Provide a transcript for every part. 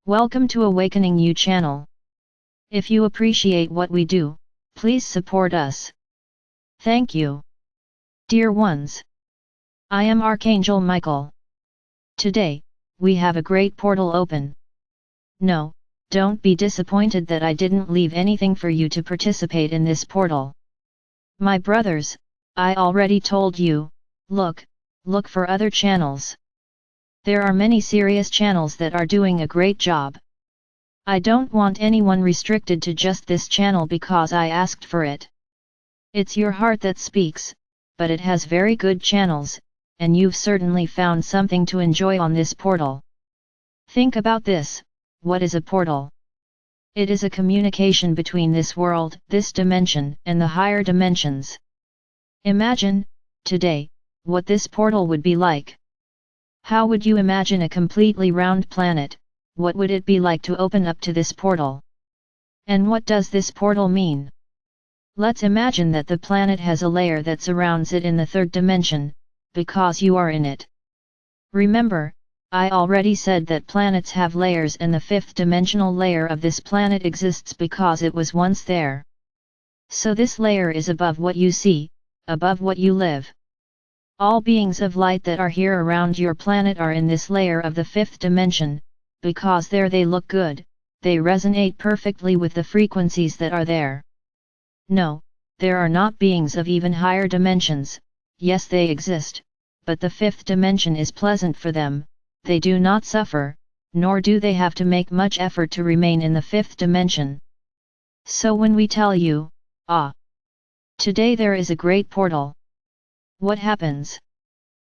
Welcome to Awakening You channel. If you appreciate what we do, please support us. Thank you. Dear ones, I am Archangel Michael. Today, we have a great portal open. No, don't be disappointed that I didn't leave anything for you to participate in this portal. My brothers, I already told you, look for other channels. There are many serious channels that are doing a great job. I don't want anyone restricted to just this channel because I asked for it. It's your heart that speaks, but it has very good channels, and you've certainly found something to enjoy on this portal. Think about this, what is a portal? It is a communication between this world, this dimension, and the higher dimensions. Imagine, today, what this portal would be like. How would you imagine a completely round planet? What would it be like to open up to this portal? And what does this portal mean? Let's imagine that the planet has a layer that surrounds it in the third dimension, because you are in it. Remember, I already said that planets have layers and the fifth dimensional layer of this planet exists because it was once there. So this layer is above what you see, above what you live. All beings of light that are here around your planet are in this layer of the fifth dimension, because there they look good, they resonate perfectly with the frequencies that are there. No, there are not beings of even higher dimensions. Yes, they exist, but the fifth dimension is pleasant for them, they do not suffer, nor do they have to make much effort to remain in the fifth dimension. So when we tell you, today there is a great portal, what happens?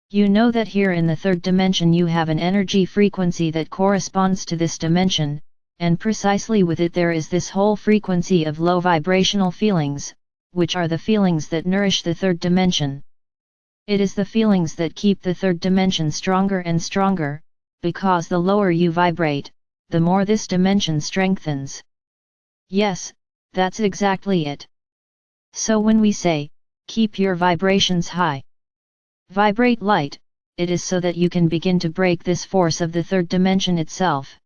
You know that here in the third dimension you have an energy frequency that corresponds to this dimension, and precisely with it there is this whole frequency of low vibrational feelings, which are the feelings that nourish the third dimension. It is the feelings that keep the third dimension stronger and stronger, because the lower you vibrate, the more this dimension strengthens. Yes, that's exactly it. So when we say, keep your vibrations high, vibrate light, it is so that you can begin to break this force of the third dimension itself.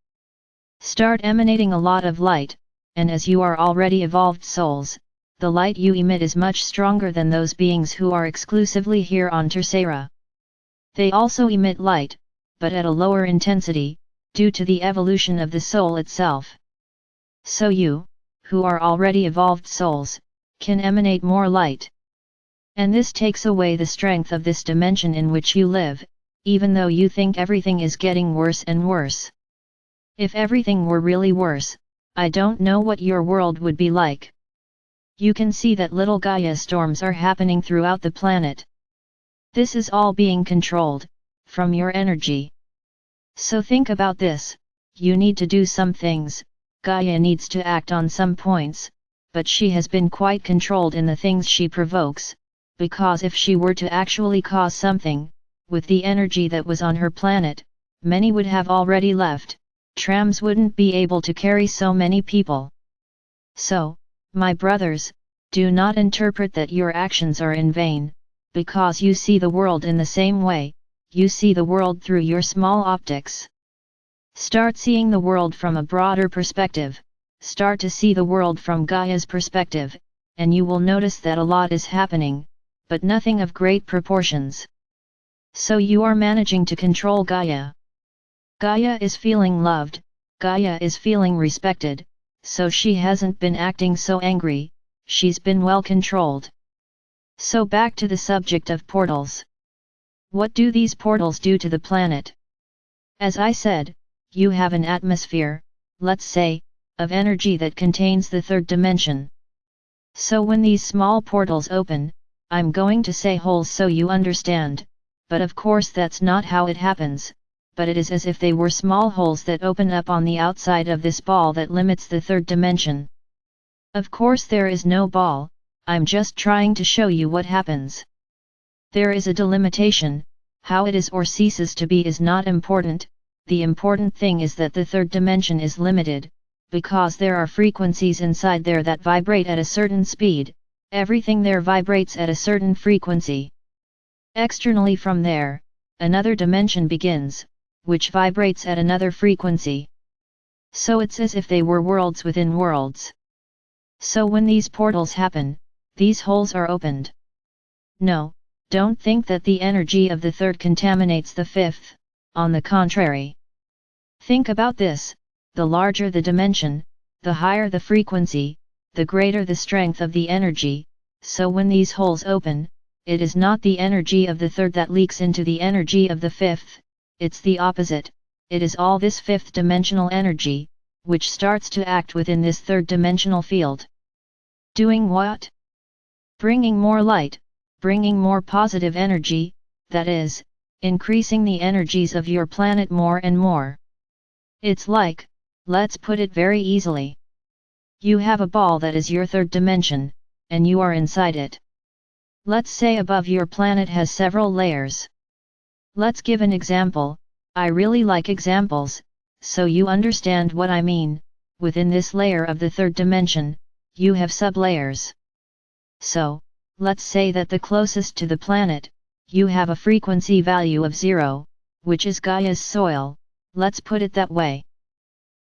Start emanating a lot of light, and as you are already evolved souls, the light you emit is much stronger than those beings who are exclusively here on Tercera. They also emit light, but at a lower intensity, due to the evolution of the soul itself. So you, who are already evolved souls, can emanate more light. And this takes away the strength of this dimension in which you live, even though you think everything is getting worse and worse. If everything were really worse, I don't know what your world would be like. You can see that little Gaia storms are happening throughout the planet. This is all being controlled, from your energy. So think about this, you need to do some things, Gaia needs to act on some points, but she has been quite controlled in the things she provokes. Because if she were to actually cause something, with the energy that was on her planet, many would have already left, trams wouldn't be able to carry so many people. So, my brothers, do not interpret that your actions are in vain, because you see the world in the same way, you see the world through your small optics. Start seeing the world from a broader perspective, start to see the world from Gaia's perspective, and you will notice that a lot is happening, but nothing of great proportions. So you are managing to control Gaia. Gaia is feeling loved, Gaia is feeling respected, so she hasn't been acting so angry, she's been well controlled. So back to the subject of portals. What do these portals do to the planet? As I said, you have an atmosphere, let's say, of energy that contains the third dimension. So when these small portals open, I'm going to say holes so you understand, but of course that's not how it happens, but it is as if they were small holes that open up on the outside of this ball that limits the third dimension. Of course there is no ball, I'm just trying to show you what happens. There is a delimitation, how it is or ceases to be is not important, the important thing is that the third dimension is limited, because there are frequencies inside there that vibrate at a certain speed. Everything there vibrates at a certain frequency. Externally from there, another dimension begins, which vibrates at another frequency. So it's as if they were worlds within worlds. So when these portals happen, these holes are opened. No, don't think that the energy of the third contaminates the fifth, on the contrary. Think about this: the larger the dimension, the higher the frequency, the greater the strength of the energy. So when these holes open, it is not the energy of the third that leaks into the energy of the fifth, it's the opposite. It is all this fifth dimensional energy, which starts to act within this third dimensional field. Doing what? Bringing more light, bringing more positive energy, that is, increasing the energies of your planet more and more. It's like, let's put it very easily. You have a ball that is your third dimension, and you are inside it. Let's say above your planet has several layers. Let's give an example. I really like examples, so you understand what I mean. Within this layer of the third dimension, you have sub-layers. So, let's say that the closest to the planet, you have a frequency value of 0, which is Gaia's soil, let's put it that way.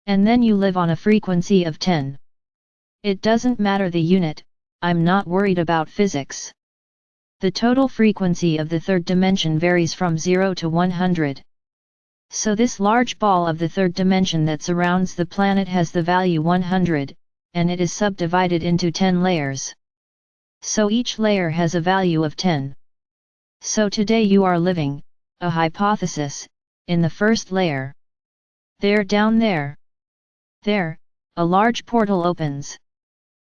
And then you live on a frequency of 10. It doesn't matter the unit, I'm not worried about physics. The total frequency of the third dimension varies from 0 to 100. So this large ball of the third dimension that surrounds the planet has the value 100, and it is subdivided into 10 layers. So each layer has a value of 10. So today you are living, a hypothesis, in the first layer. There, down there. There, a large portal opens.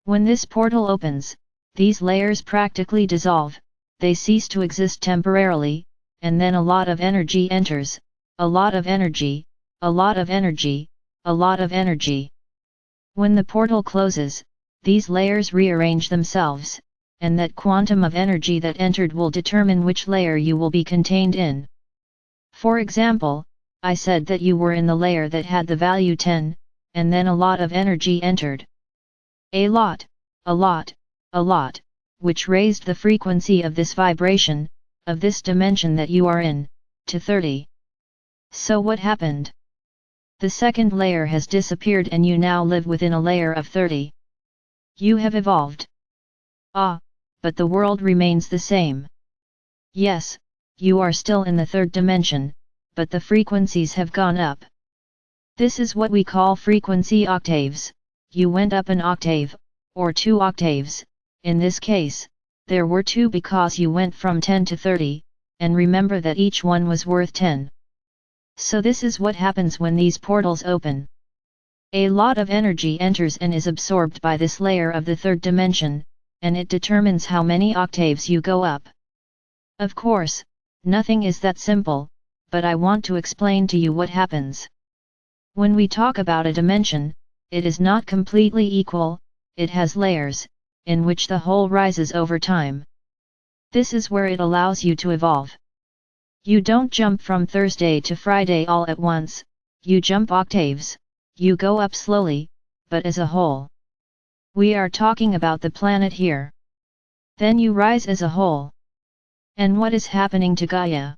When this portal opens, these layers practically dissolve, they cease to exist temporarily, and then a lot of energy enters, a lot of energy, a lot of energy, a lot of energy. When the portal closes, these layers rearrange themselves, and that quantum of energy that entered will determine which layer you will be contained in. For example, I said that you were in the layer that had the value 10, and then a lot of energy entered. A lot, a lot, a lot, which raised the frequency of this vibration, of this dimension that you are in, to 30. So what happened? The second layer has disappeared and you now live within a layer of 30. You have evolved. Ah, but the world remains the same. Yes, you are still in the third dimension, but the frequencies have gone up. This is what we call frequency octaves. You went up an octave, or 2 octaves, in this case, there were 2 because you went from 10 to 30, and remember that each one was worth 10. So this is what happens when these portals open. A lot of energy enters and is absorbed by this layer of the third dimension, and it determines how many octaves you go up. Of course, nothing is that simple, but I want to explain to you what happens. When we talk about a dimension, it is not completely equal, it has layers, in which the whole rises over time. This is where it allows you to evolve. You don't jump from Thursday to Friday all at once, you jump octaves, you go up slowly, but as a whole. We are talking about the planet here. Then you rise as a whole. And what is happening to Gaia?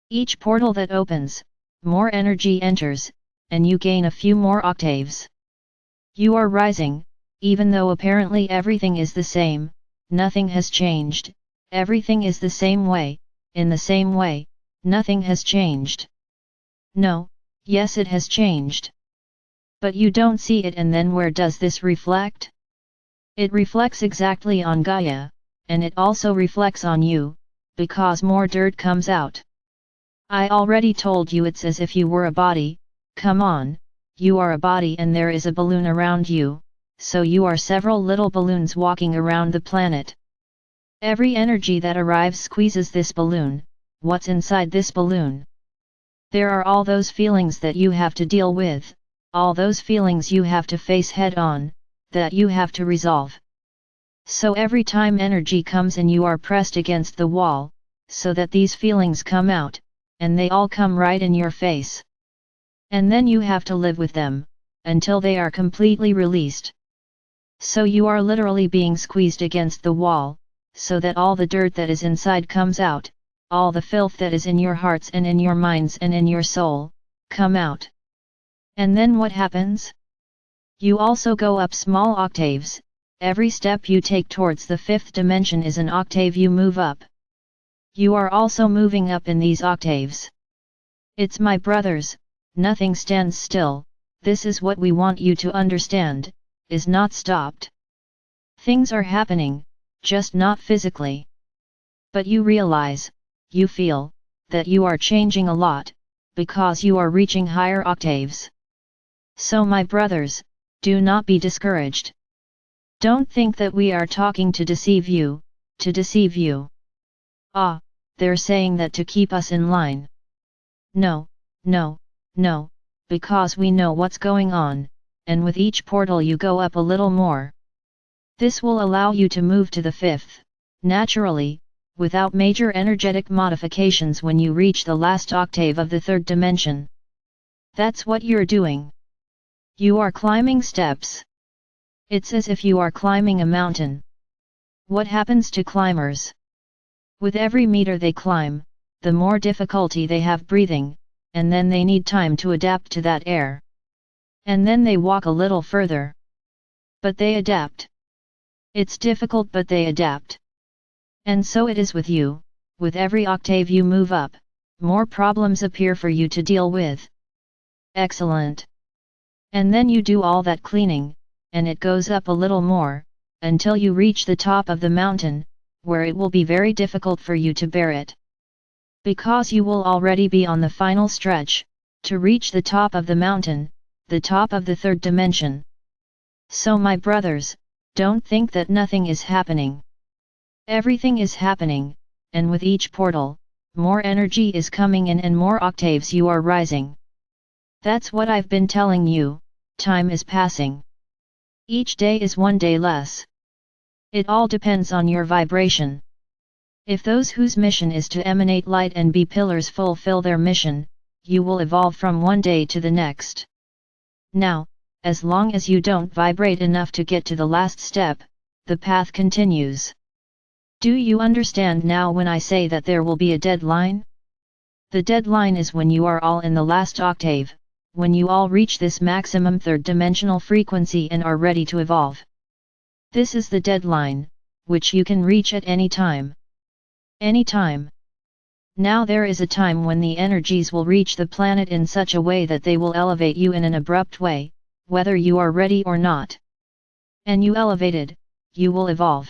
Each portal that opens, more energy enters, and you gain a few more octaves. You are rising, even though apparently everything is the same, nothing has changed, everything is the same way, in the same way, nothing has changed. No, yes it has changed. But you don't see it, and then where does this reflect? It reflects exactly on Gaia, and it also reflects on you, because more dirt comes out. I already told you it's as if you were a body, come on, you are a body and there is a balloon around you, so you are several little balloons walking around the planet. Every energy that arrives squeezes this balloon. What's inside this balloon? There are all those feelings that you have to deal with, all those feelings you have to face head on, that you have to resolve. So every time energy comes in you are pressed against the wall, so that these feelings come out, and they all come right in your face. And then you have to live with them, until they are completely released. So you are literally being squeezed against the wall, so that all the dirt that is inside comes out, all the filth that is in your hearts and in your minds and in your soul, come out. And then what happens? You also go up small octaves. Every step you take towards the fifth dimension is an octave you move up. You are also moving up in these octaves. It's my brothers, nothing stands still. This is what we want you to understand, is not stopped. Things are happening, just not physically. But you realize, you feel, that you are changing a lot, because you are reaching higher octaves. So my brothers, do not be discouraged. Don't think that we are talking to deceive you, to deceive you. Ah, they're saying that to keep us in line. No, no, no, because we know what's going on, and with each portal you go up a little more. This will allow you to move to the fifth, naturally, without major energetic modifications when you reach the last octave of the third dimension. That's what you're doing. You are climbing steps. It's as if you are climbing a mountain. What happens to climbers? With every meter they climb, the more difficulty they have breathing, and then they need time to adapt to that air. And then they walk a little further. But they adapt. It's difficult but they adapt. And so it is with you, with every octave you move up, more problems appear for you to deal with. Excellent. And then you do all that cleaning, and it goes up a little more, until you reach the top of the mountain, where it will be very difficult for you to bear it. Because you will already be on the final stretch, to reach the top of the mountain, the top of the third dimension. So my brothers, don't think that nothing is happening. Everything is happening, and with each portal, more energy is coming in and more octaves you are rising. That's what I've been telling you, time is passing. Each day is one day less. It all depends on your vibration. If those whose mission is to emanate light and be pillars fulfill their mission, you will evolve from one day to the next. Now, as long as you don't vibrate enough to get to the last step, the path continues. Do you understand now when I say that there will be a deadline? The deadline is when you are all in the last octave, when you all reach this maximum third dimensional frequency and are ready to evolve. This is the deadline, which you can reach at any time. Any time. Now there is a time when the energies will reach the planet in such a way that they will elevate you in an abrupt way, whether you are ready or not. And you elevated, you will evolve.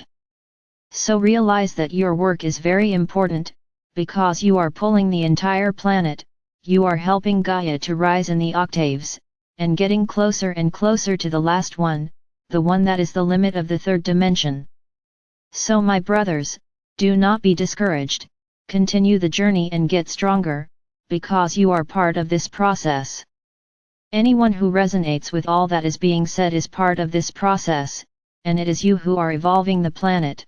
So realize that your work is very important, because you are pulling the entire planet, you are helping Gaia to rise in the octaves, and getting closer and closer to the last one, the one that is the limit of the third dimension. So my brothers, do not be discouraged, continue the journey and get stronger, because you are part of this process. Anyone who resonates with all that is being said is part of this process, and it is you who are evolving the planet.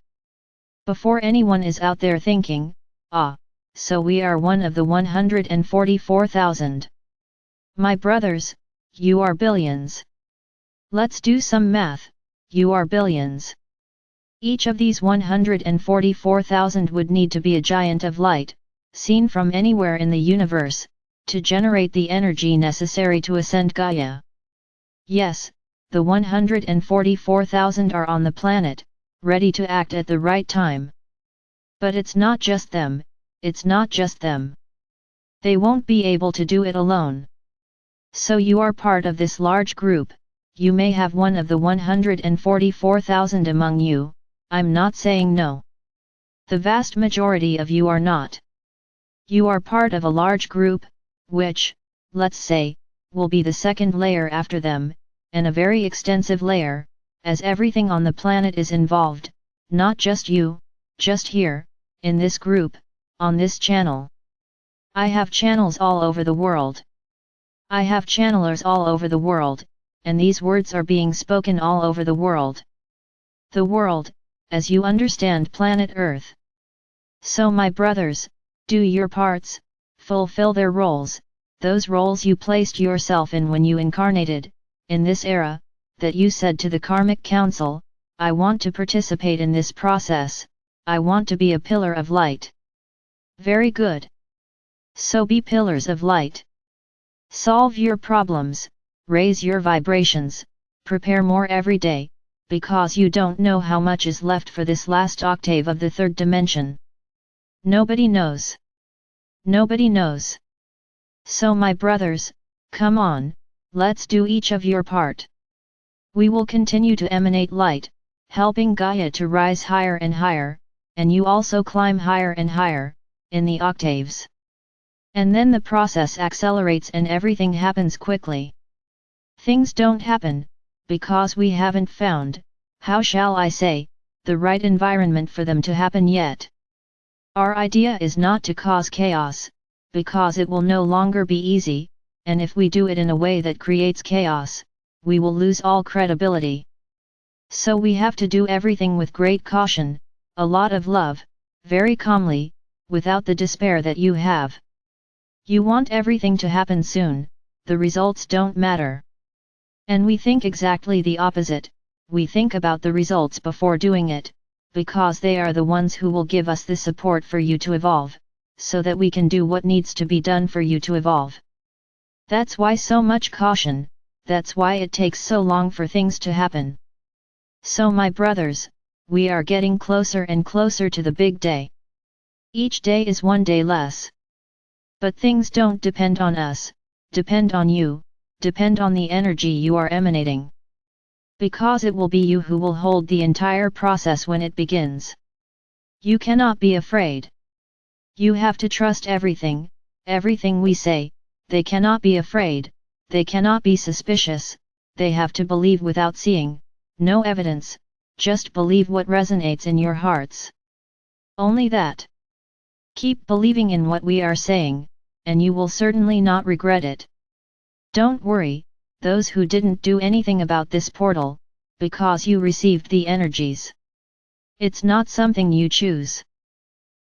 Before anyone is out there thinking, ah, so we are one of the 144,000. My brothers, you are billions. Let's do some math, you are billions. Each of these 144,000 would need to be a giant of light, seen from anywhere in the universe, to generate the energy necessary to ascend Gaia. Yes, the 144,000 are on the planet, ready to act at the right time. But it's not just them, it's not just them. They won't be able to do it alone. So you are part of this large group, you may have one of the 144,000 among you, I'm not saying no. The vast majority of you are not. You are part of a large group, which, let's say, will be the second layer after them, and a very extensive layer, as everything on the planet is involved, not just you, just here, in this group, on this channel. I have channels all over the world. I have channelers all over the world, and these words are being spoken all over the world. The world, as you understand planet Earth. So my brothers, do your parts, fulfill their roles, those roles you placed yourself in when you incarnated, in this era, that you said to the Karmic Council, I want to participate in this process, I want to be a pillar of light. Very good. So be pillars of light. Solve your problems, raise your vibrations, prepare more every day, because you don't know how much is left for this last octave of the third dimension. Nobody knows. Nobody knows. So my brothers, come on, let's do each of your part. We will continue to emanate light, helping Gaia to rise higher and higher, and you also climb higher and higher, in the octaves. And then the process accelerates and everything happens quickly. Things don't happen, because we haven't found, how shall I say, the right environment for them to happen yet. Our idea is not to cause chaos, because it will no longer be easy, and if we do it in a way that creates chaos, we will lose all credibility. So we have to do everything with great caution, a lot of love, very calmly, without the despair that you have. You want everything to happen soon, the results don't matter. And we think exactly the opposite, we think about the results before doing it, because they are the ones who will give us the support for you to evolve, so that we can do what needs to be done for you to evolve. That's why so much caution, that's why it takes so long for things to happen. So my brothers, we are getting closer and closer to the big day. Each day is one day less. But things don't depend on us, depend on you, depend on the energy you are emanating. Because it will be you who will hold the entire process when it begins. You cannot be afraid. You have to trust everything we say, they cannot be afraid, they cannot be suspicious, they have to believe without seeing, no evidence, just believe what resonates in your hearts. Only that. Keep believing in what we are saying, and you will certainly not regret it. Don't worry, those who didn't do anything about this portal, because you received the energies. It's not something you choose.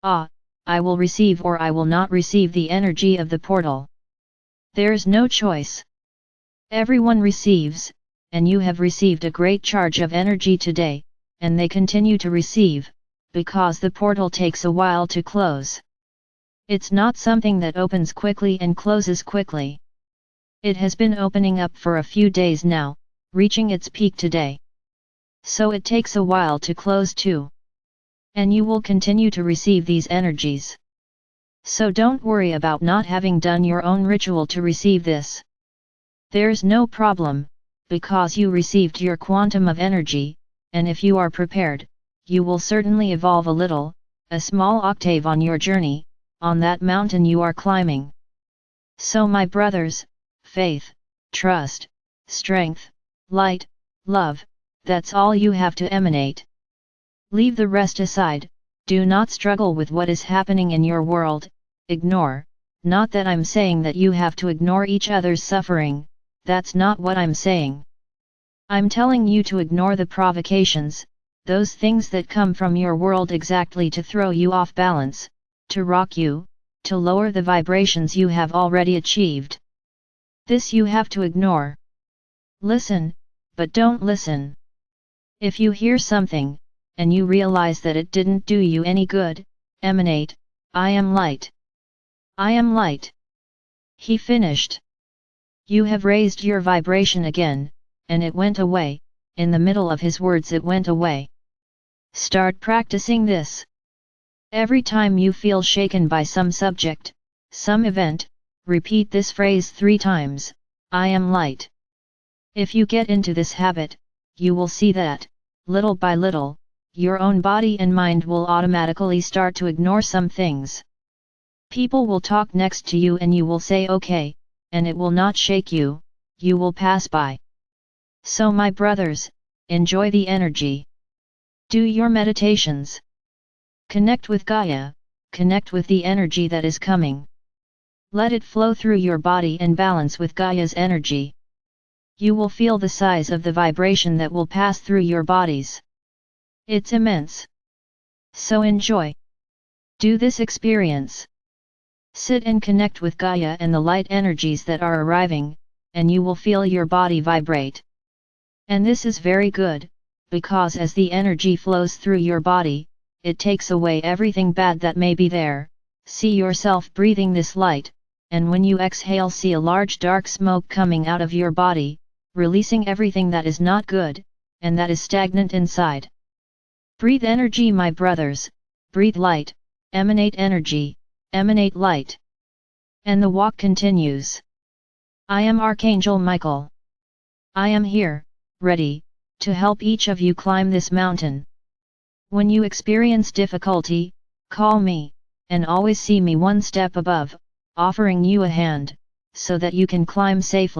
I will receive or I will not receive the energy of the portal. There's no choice. Everyone receives, and you have received a great charge of energy today, and they continue to receive, because the portal takes a while to close. It's not something that opens quickly and closes quickly. It has been opening up for a few days now, reaching its peak today. So it takes a while to close too. And you will continue to receive these energies. So don't worry about not having done your own ritual to receive this. There's no problem, because you received your quantum of energy, and if you are prepared, you will certainly evolve a little, a small octave on your journey, on that mountain you are climbing. So my brothers, faith, trust, strength, light, love, that's all you have to emanate. Leave the rest aside, do not struggle with what is happening in your world, ignore, not that I'm saying that you have to ignore each other's suffering, that's not what I'm saying. I'm telling you to ignore the provocations, those things that come from your world exactly to throw you off balance, to rock you, to lower the vibrations you have already achieved. This you have to ignore. Listen, but don't listen. If you hear something, and you realize that it didn't do you any good, emanate, I am light. I am light. He finished. You have raised your vibration again, and it went away, in the middle of his words it went away. Start practicing this. Every time you feel shaken by some subject, some event, repeat this phrase 3 times, I am light. If you get into this habit, you will see that, little by little, your own body and mind will automatically start to ignore some things. People will talk next to you and you will say okay, and it will not shake you, you will pass by. So my brothers, enjoy the energy. Do your meditations. Connect with Gaia, connect with the energy that is coming. Let it flow through your body and balance with Gaia's energy. You will feel the size of the vibration that will pass through your bodies. It's immense. So enjoy. Do this experience. Sit and connect with Gaia and the light energies that are arriving, and you will feel your body vibrate. And this is very good, because as the energy flows through your body, it takes away everything bad that may be there. See yourself breathing this light, and when you exhale see a large dark smoke coming out of your body, releasing everything that is not good, and that is stagnant inside. Breathe energy my brothers, breathe light, emanate energy, emanate light. And the walk continues. I am Archangel Michael. I am here, ready, to help each of you climb this mountain. When you experience difficulty, call me, and always see me one step above, offering you a hand, so that you can climb safely.